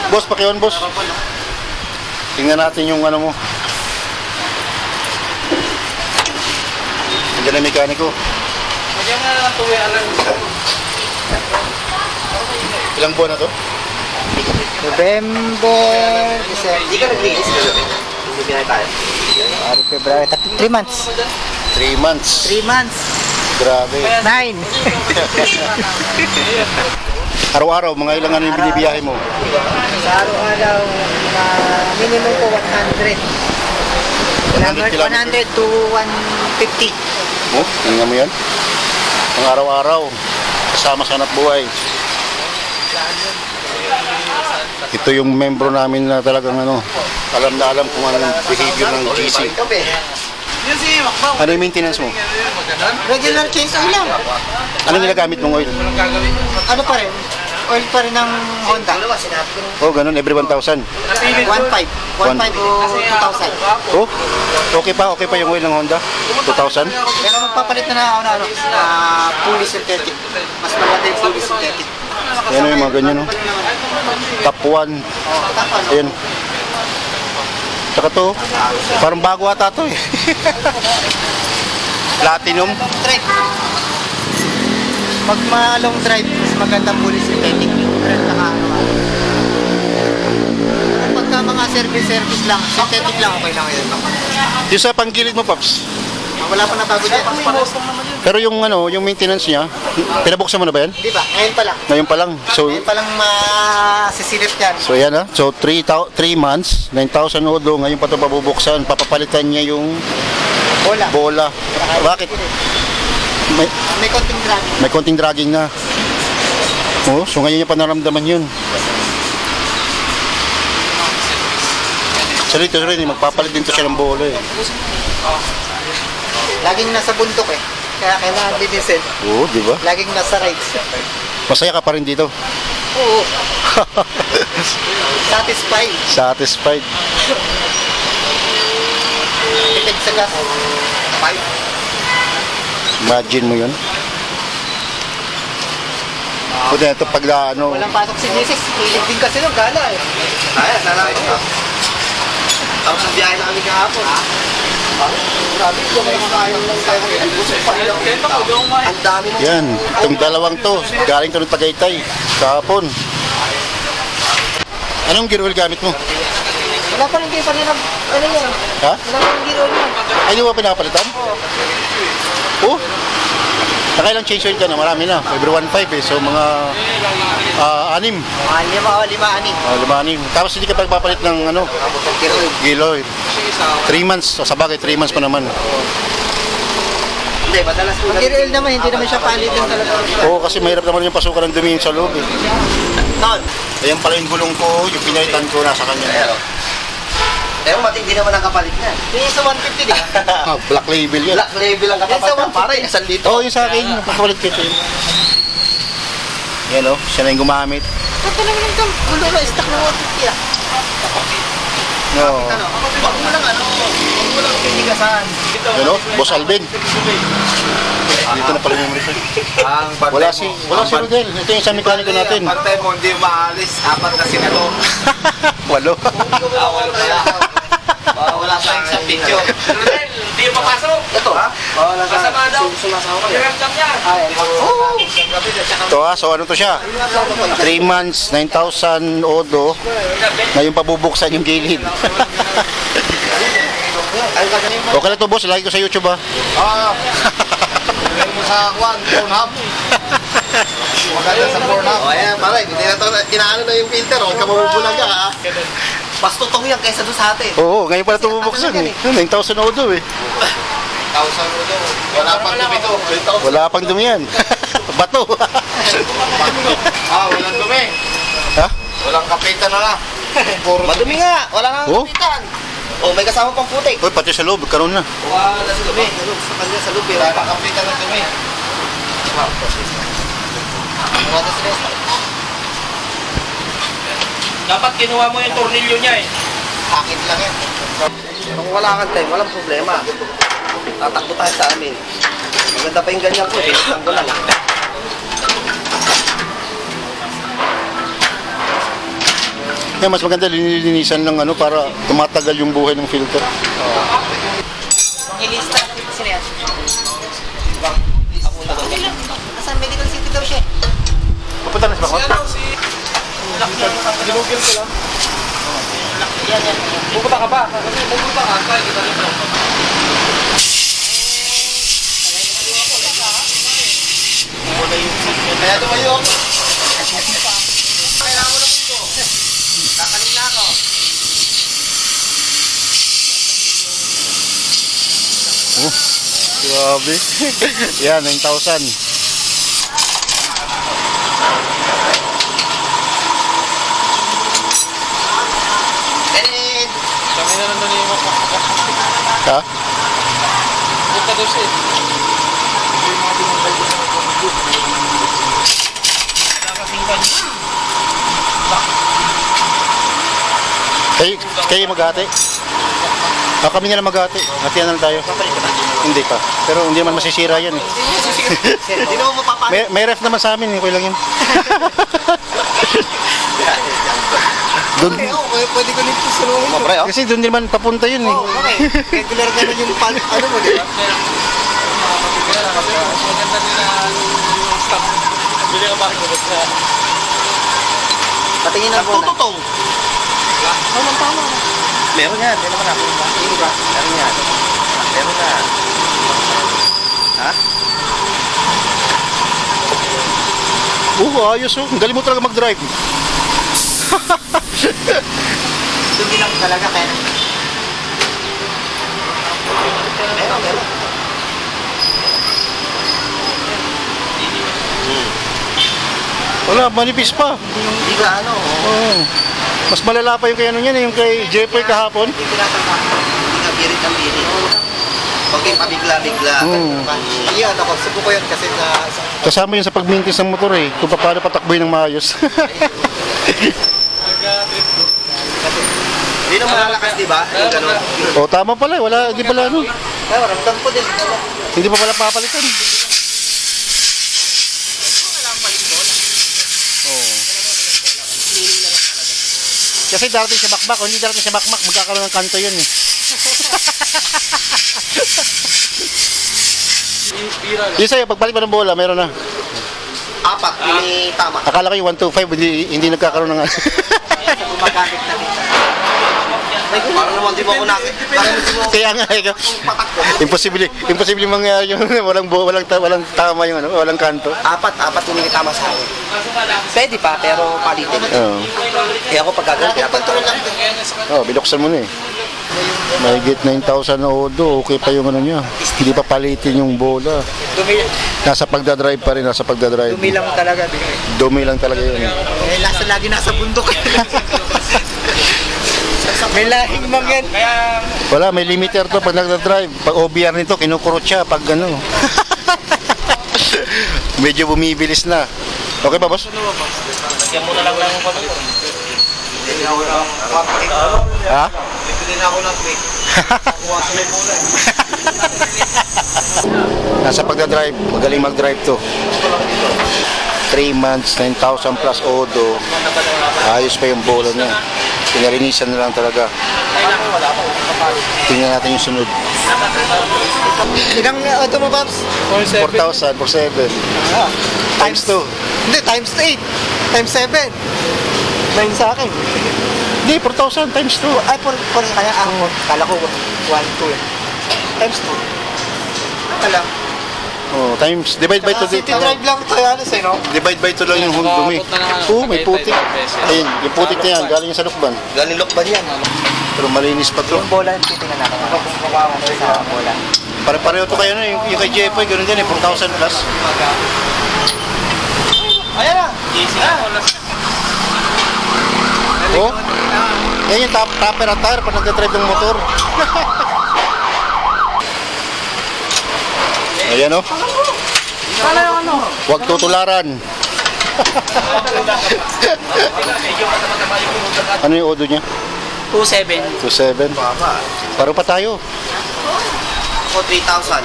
Boss, pakiwan boss. Tingnan natin yung ano mo. Nandiyan na mekaniko. Magyan na lang tuwi alam. Ilang buwan na to? November, Hindi ka nag-release ka sabi? Hindi pinay tayo. February, 3 months. 3 months. 3 months. Grabe. 9. Araw-araw, mga ilang ano yung binibiyahe mo? Sa araw-araw, minimum po 100. 100 100 to 150. Oh, tingnan mo yan. Ang araw-araw, kasama sa hanap buhay. Ito yung membro namin na talagang ano, alam na alam kung anong behavior ng GC. Ano yung maintenance mo? Regular change oil lang. Anong ginagamit mong oil? Ano pa rin? Oil pa rin ng Honda. Oh, ganun, every 1,000. 1.5. 1.5 o 2,000. Oh, okay pa yung oil ng Honda? 2,000? Pero magpapalit na ako na fully synthetic. Mas maganda yung fully synthetic. Yan yung mga ganyan, no? Top 1. Ayan. Tsaka to, parang bago ata to eh. Platinum. Drive. Pag ma-long drive, mas maganda fully synthetic. Pero pagka mga service lang, synthetic lang, okay lang yun. Yung sa panggilid mo, Paps? Wala pa nabago dyan. Pero yung ano, yung maintenance niya, pinabuksan mo na ba yan? Di ba? Ngayon pa lang. Ngayon pa lang. So, Ngayon pa lang masisilip yan. so yan ha. So 3 months, 9,000 odo, ngayon pa ito pabubuksan. Papapalitan niya yung bola. Bakit? May konting dragging. May konting dragging na. Oh, so ngayon niya pa naramdaman yun. So dito rin, magpapalit din to siya ng bola eh. Laging nasa bundok eh. Kaya kailangan linisin. Oo, di ba? Laging nasa rides. Masaya ka pa rin dito. Oo. Satisfied. Satisfied. Tipid sa gas. Imagine mo yun. Buti na ito pag ano. Walang pasok si Jesus. Hilig din kasi nung gala eh. Ay, sana ako. Tapos ang biyahe na kami kahapon. Grabe, kung may makayang lang tayo. Ang dami mo. Yan, itong dalawang to, galing to ng Tagaytay, kahapon. Anong gear oil gamit mo? Wala pa rin kayo pa rin ang, ano yan? Ha? Wala pa rin giro yan. Ay, di ba pinapalitan? Oo. Nakailang change oil ka na, marami na. Every 1.5 eh, so mga 6. Mga 5. Tapos hindi ka pagpapalit ng ano, gear oil. 3 months, so sabagay 3 months pa naman. Hindi, madalas po. Ang giro naman, hindi naman siya palitan talaga. Oo, kasi mahirap naman yung pasukan ng dumi sa loob eh. Noon. Ayan pala yung gulong ko, yung pinalitan ko nasa kanya. Pero matindi naman ang kapalit niya. Yung sa 150 din. Black label yan. Black label ang katapat niya. Pare, 1 litro. Oo, yung sa akin, magpapalit ko ito yun. Yan o, siya na yung gumamit. Ito naman yung gulo na, stock na 150 ah. No. Wag mo lang wag mo lang titigasan. Yan o, Boss Alvin. Dito na pala yung memory. Wala si Rodel. Ito yung sa mekaniko natin. Pantay mo, hindi maalis. 4 na sinalo. 8. Walo pala. Wala tayong sa picture. Rodel, hindi yung papasok. Ito ha? Wala ka. Kasama daw. Sumasawa ka. Hiramdam niya. Ito ha, so ano to siya? 3 months, 9,000 odo. Ngayon pabubuksan yung gilid. Okay na to boss, lagi ko sa YouTube ha. Mo sa Pornhub. Maganda sa Pornhub. O ayan, pare, hindi na ito, inaano na yung filter, huwag ka mabubulaga ha. Mas tutong yan kaysa doon sa atin. Oo, ngayon pala ito bubuksan eh. 9,000 odo eh. 1,000 ulo. Wala pang dumi to. Wala pang dumi yan. Bato. Walang dumi. Ha? Walang kapitan na lang. Madumi nga, wala nang Oh? kapitan. Oh, may kasama pang putik. Uy, pati sa loob, karoon na. Wala sa dumi. Sa kanya sa lubi. Wala pang kapitan ng dumi. Dapat kinuha mo yung tornilyo niya eh. Sakit lang yan. Kung wala kang time, walang problema. Tatakbo tayo sa amin. Maganda pa yung ganyan po, sinasang ko lang. Kaya mas maganda linilinisan ng ano para tumatagal yung buhay ng filter. Ilista. Sino yan? Asan medical city daw siya? Pupunta na sa bakot? Ginugil ko lang. Yan. Pupunta ka ba? Pupunta ka. Kaya kita rin. Kaya tumayo ako. Kailangan mo na po. Kakaling na ako. Grabe. Yan, 9,000. Kami na nandun yung Ha? Punta daw siya. Kayo maghati? Kami na lang maghati. Hatihan na lang tayo. Hindi pa. Pero hindi naman masisira yan eh. Hindi naman mapapanood. May ref naman sa amin eh. Okay lang yun. Doon, Okay, pwede ko nito sunuhin. kasi doon din naman papunta yun eh. Okay. Regular ganun yung ano mo, di ba? Maganda din na yung stock. Bili ka ba? Patingin na po na. Tututong. Tama. Meron yan. Meron na. Meron yan. Meron na. Ha? Ayos oh. Ang galing mo talaga mag-drive. Hindi lang talaga kaya. Meron. Wala, manipis pa. Hindi ka ano. Oo. Mas malala pa yung kay ano yan, yung kay Jeffoy kahapon. Hindi ka birit ang birit. Okay, pabigla-bigla. Iyan ako, subo ko yun kasi Kasama yun sa pag-maintenance ng motor eh. Kung paano patakboy ng maayos. Hindi na malalakas, di ba? Yung gano'n. O tama pala, wala, hindi pala ano. Ay, ramdam ko din. Hindi pa pala papalitan. Oo. Kasi darating sa bakbak, kung hindi darating sa bakbak, magkakaroon ng kanto yun eh. Yung sa'yo, pagpalit mo ng bola, meron na. 4, yung tama. Akala ko yung 125, hindi nagkakaroon ng Gumagamit na rin. Parang naman di mo ako nakit. Parang hindi mo Kaya nga, patak ko. imposible mangyari yung walang tama yung ano, walang kanto. 4 yung tama sa akin. Pwede pa, pero palitin. Oo. Kaya ako pagkagawa, pinapantuloy lang. Binuksan mo na eh. Mahigit 9,000 na odo, okay pa yung ano niya. Hindi pa palitin yung bola. Nasa pagdadrive pa rin, nasa pagdadrive. Dumi lang talaga. Dumi lang talaga yun. Lagi nasa bundok. May lahing mang yan. Wala, may limiter to pag nagdadrive. Pag OBR nito, kinukurot siya pag ano. Medyo bumibilis na. Okay ba, boss? Lagyan mo na lang ng pamilya. Hindi na ako ng Ha? Bibili na ako ng quick. Kuha sa may bola. Nasa pagdadrive, magaling mag-drive to. 3 months, 9,000 plus odo. Ayos pa yung bola niya. Pinalinisan na lang talaga. Tingnan natin yung sunod. Ilang auto mo, Babs? 4,000 for 7. Times 2. Hindi, times 8. Times 7. 9 sa akin. Hindi, 4,000 times 2. Ay, por kaya ako. Kala ko 1, 2 eh. Times 2. Kala. Oh, times, divide by 2. City drive lang tayo, ano sa'yo, no? Divide by 2 lang yung dumi. Oo, may putik. Ayun, yung putik na yan, galing sa lukban. Galing lokban yan. Pero malinis pa to. Yung bola, titingnan natin. Kung kumawa mo sa bola. Pare-pareho to kayo na, yung kay Jeffoy, ganoon din eh, 4,000 plus. Ayan na! Oh, yan yung topper at tire pag nagdadrive ng motor. Ayan oh. Kala yung ano? Huwag tutularan. Ano yung odo niya? 2.7. 2.7. Paro pa tayo. Ako 3,000.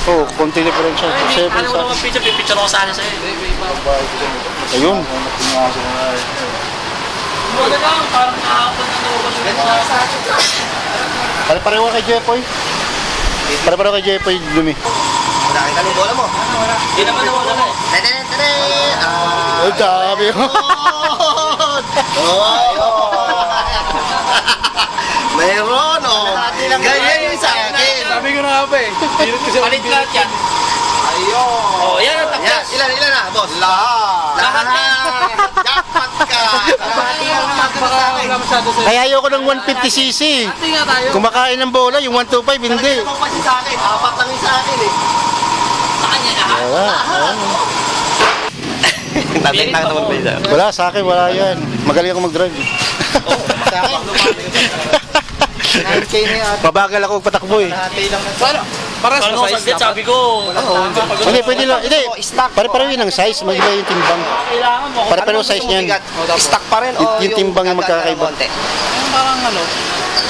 Oh, konti differential. 2.7 Ano sa... mo picture ko sana sa'yo? Ayun. Pare-pareho kay Jepoy. Pare-pareho kay Jepoy dumi. Nakita mo yung bola mo? Hindi naman nawala na eh. Ay, sabi mo. Mayroon, oh. Ganyan yung sa akin. Sabi ko na nga ba eh. Palit lahat yan. Ayun. Oh, yan ang tapos. Ilan na, boss? Lahat. Jackpot ka. Baka wala masyado sa'yo. Kaya ayoko ng 150cc. Ate nga tayo. Kumakain ng bola, yung 125, hindi. Ano pa sa akin? Apat lang yung sa akin eh. Sa kanya lahat. Wala. Tatay-tang naman ba yun? Wala, sa akin, wala yan. Magaling ako mag-drive. Pabagal ako patakbo eh. Para sa Ano, size saglit, sabi ko. Hindi, pwede lang. Hindi, pare-pareho yun ang size. Mag-iba yung timbang. Kailangan mo. Pare-pareho size niyan. Stock pa rin o Yung timbang yung magkakaiba. Yung parang ano,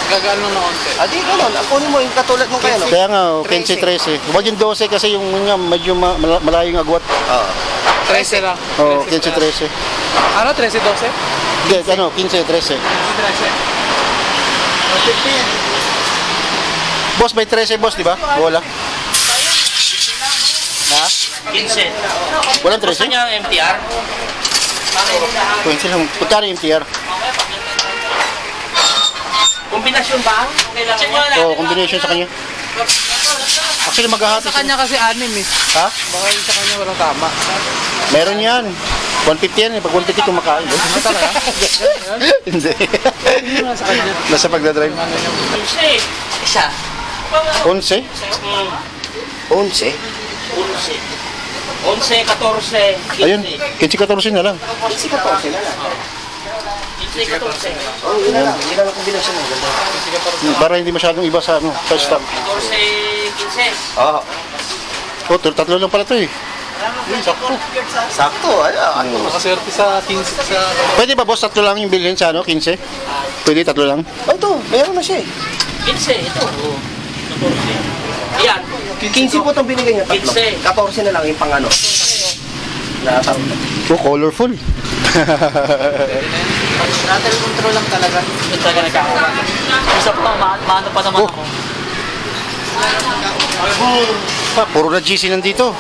gagano na konti. Di ganun. Kunin mo yung katulad mo kayo. Kaya nga, 15-13. Huwag yung 12 kasi yung nga, medyo malayong agwat. Oo. 13 lang. Oo, 15-13. Ano, 13, 12? Hindi, ano, 15-13. 13. Boss, may 13 boss, di ba? Wala. Ha? 15. Walang Gusto 13? niya ang MTR? 20 lang. Pagkari yung TR. Kombinasyon ba? Kailangan mo. Oo, combination sa kanya. Actually, maghahati Sa kanya kasi 6 eh. Ha? Baka yung sa kanya walang tama. Meron yan. 150 yan eh. Pag 150 kumakain. Ano talaga? Hindi. Sa kanya. Nasa pagdadrive. 15. Isa. 11? 11. 11, 14, 15. Ayun, 15-14 na lang. 15, 14. Oh, yun na lang. Yun na lang kombinasyon mo. Para hindi masyadong iba sa ano, sa stock. 14, 15. Oo. Oh, tatlo lang pala to eh. Sakto. Ano? Nakaswerte sa 15 sa... Pwede ba boss, tatlo lang yung bilhin sa ano, 15? Pwede tatlo lang? Oh, ito. Mayroon na siya eh. 15, ito. 14. Yan. 15 po itong binigay niya. 15. 14 na lang yung pang ano. Oh, colorful. Rattle control lang talaga. Ito talaga nagkakawa. Isa pa, maano pa naman ako. Ah, puro na GC nandito.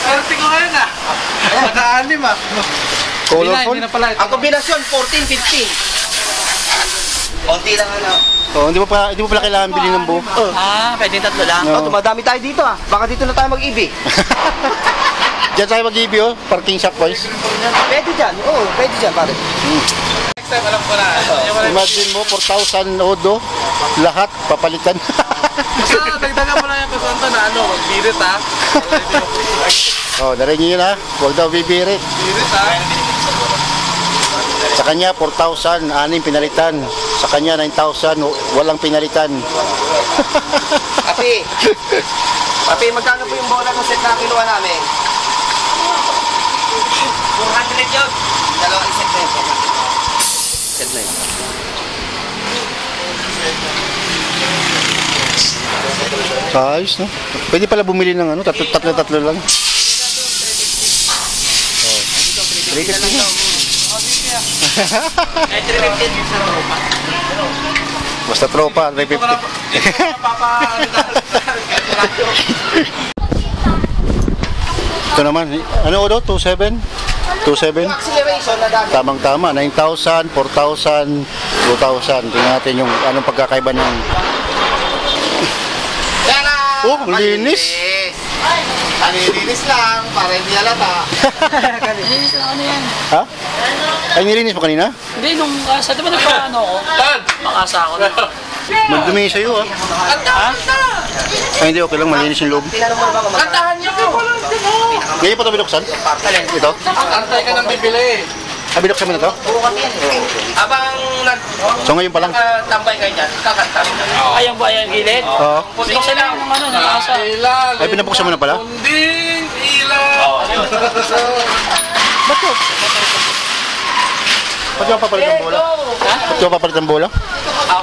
Swerte ko ngayon ah. Naka-anim ah. Colorful. Hindi na pala ito. Ang kombinasyon, 14-15. Konti lang ano. Oh, hindi mo pala kailangan bilhin ng buo. Ah, pwedeng tatlo lang. No. Dumadami tayo dito ah. Baka dito na tayo mag-ibi. Diyan tayo mag-ibig oh, parking shop boys. Pwede dyan. Oo, pwede dyan pare. Next time alam ko na. Imagine mo, 4,000 odo, lahat papalitan. Basta dagdagan mo lang yung kasanta na ano, magbirit ha. Oh, narinig yun ha, huwag daw bibirit. Birit ha. Sa kanya, 4,000, 6 pinalitan. Sa kanya, 9,000, walang pinalitan. Papi. Papi, magkano po yung bola ng set na kinuha namin? 400 yun. Dalawang set na yun. Set na yun. Ayos, no? Pwede pala bumili ng ano, tatlo lang. Oh. Latest na. Eh, 350 sa tropa. Basta tropa, 350. Ito naman, ano odo? 27? 27? Acceleration na dami. Tamang-tama, 9,000, 4,000, 2,000. Tingnan natin yung anong pagkakaiba ng... Tara! Oh, linis. Linis lang, para hindi halata. Nilinis na ano yan. Ha? Ay, nilinis mo kanina? Hindi, nung sa diba nagpaano ako? Makasa ako. Magdumi sa'yo, ha? Ha? Ay, hindi, okay lang. Malinis yung loob. Tinanong mo na ba kung Kantahan niyo ko! Ngayon pa ito binuksan? Ito? Antay ka ng bibili. Ah, binuksan mo na ito? Habang So, ngayon pa lang? nagtambay kayo dyan, kakanta. Ayang ba yung gilid? Oo. Binuksan lang ng ano, nakasa. Ilalim. Ay, pinabuksan mo na pala? Kunding ilalim. Ba't yun? Ba't yung papalit ng bola? Ha? Ba't yung papalit ng bola?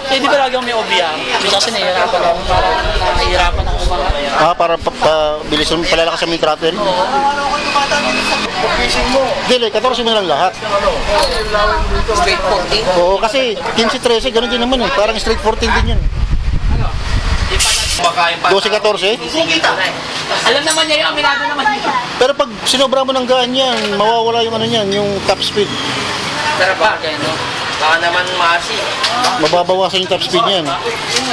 Eh, di ba lagi may OBR? Bisa kasi nahihirapan ako. Parang nahihirapan ako mga. Para bilis mo, palalakas mo yung throttle. Dili, 14 mo lang lahat. Straight 14. Oo, kasi 15-13, ganun din naman eh. Parang straight 14 din yun. 12-14? Alam naman niya yun, aminado naman niya. Pero pag sinobra mo ng gaan yan, mawawala yung ano yan, yung top speed. Pero pa, kaya no? Baka naman masi. Mababawasan yung top speed niyan.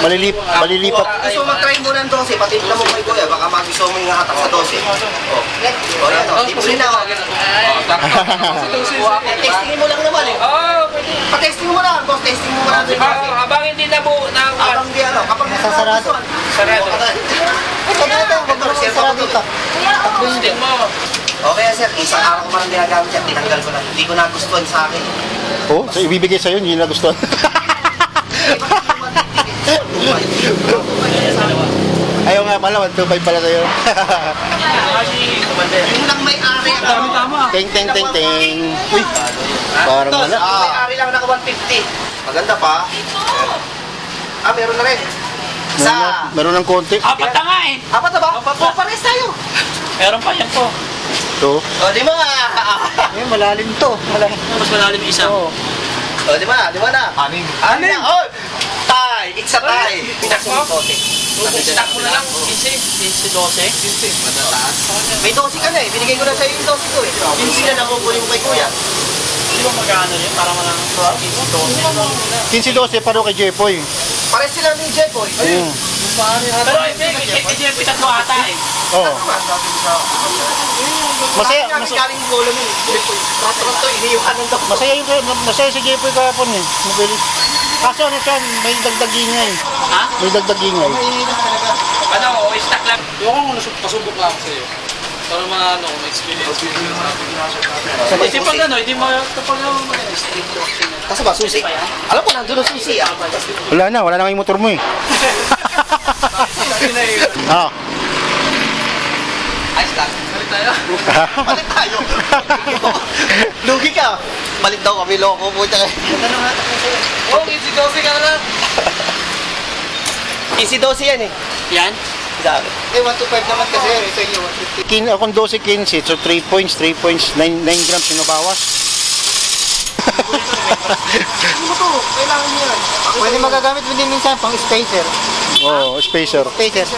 Malilipat. Gusto mo mag-try muna ng 12, pati lang mo kay Kuya, baka magusto mo yung hatak sa 12. O yan o, di mo rin ako. Testingin mo lang naman eh. Pa-testing mo lang, boss, testing mo lang. Habang hindi na buo na Habang di ano, kapag Sasarado. sarado. Ito na ito. Sasarado ito. Testing mo. Okay sir, isang araw ko man ginagamit yan, tinanggal ko lang. Hindi ko nagustuhan sa akin. Oo, so ibibigay sa'yo, hindi na gusto. Ayaw nga pala, 125 pala sa'yo. Yung lang may-ari ang Tama. Ting, ting, ting, ting. Uy, parang wala. may-ari lang naka 150. Maganda pa. Meron na rin. Isa. Meron ng konti. Apat na nga eh. Apat na ba? O, pares tayo. Meron pa yan po. Ito. O, di ba? Ayun, malalim to. Malalim. Mas malalim isa. Oo. O, di ba? Di ba na? Anim. Anim? Oh! Tie! It's a tie! Pinak mo? Stack mo na lang. 15, 12. May dosi ka na eh. Binigay ko na sa'yo yung dosi ko eh. Pinsi na nakukunin mo kay Kuya. Di ba magkano yun? Para malang 15, 12. 15-12, paro kay Jepoy. Pares sila ni Jeboy. Pero hindi yung pitat mo ata eh. Oo. Masaya, Kami galing yung golo mo. Rot-rot to, iniiwanan to. masaya si Jepoy kahapon eh. Mabilis. Kaso ano siya, may dagdag ingay. Ha? May dagdag ingay. Ano, stack lang. Yung ako pasubok lang sa'yo. Para ano, ma-experience. Kasi pag ano, hindi mo kapag Kaso ba, susi? Alam mo, nandun ang susi ah. Wala na nga yung motor mo eh. Ah. Ayos lang. Balik tayo. Balik tayo. Lugi ka. Balik daw kami, loko po. Oh, easy-dosy ka na lang. Easy dosi yan eh. yan? Sabi. 125 naman kasi sa inyo. Akong 12-15, so 3 points, 9 grams yung nabawas. Ano mo to? Kailangan niyan. Pwede magagamit mo din minsan pang spacer. Oo, spacer. Spacer.